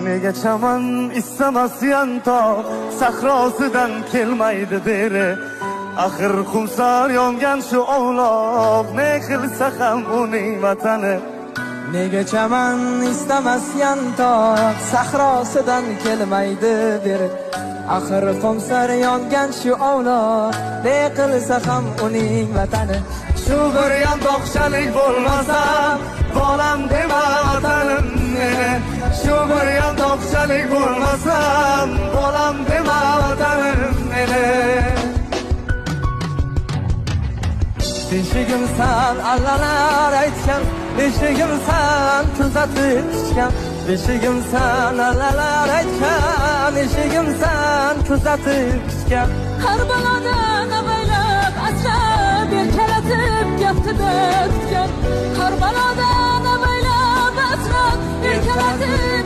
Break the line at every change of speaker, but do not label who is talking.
Nega chaman istamasyan tog' sahrosidan kelmaydi beri. Axir qumsar yongan shu ovloq, ne qilsa ham uning vatani.
Nega chaman istamasyan tog' sahrosidan kelmaydi beri. Axir qumsar yongan shu ovloq, ne qilsa ham uning vatani.
Shu bir yandoqchalik bo'lmasa, bolam dema vatanim meni. Shu bir yandoqchalik bo'lmasa, bolam dema vatanim meni.
Beshigimsan allalar aytgan, beshigimsan tuzatib ichgan. Beshigimsan allalar aytgan, beshigimsan tuzatib ichgan.
Har balodan avaylab asrab erkalatib gaptida tutgan. Har balodan avaylab asrab erkalatib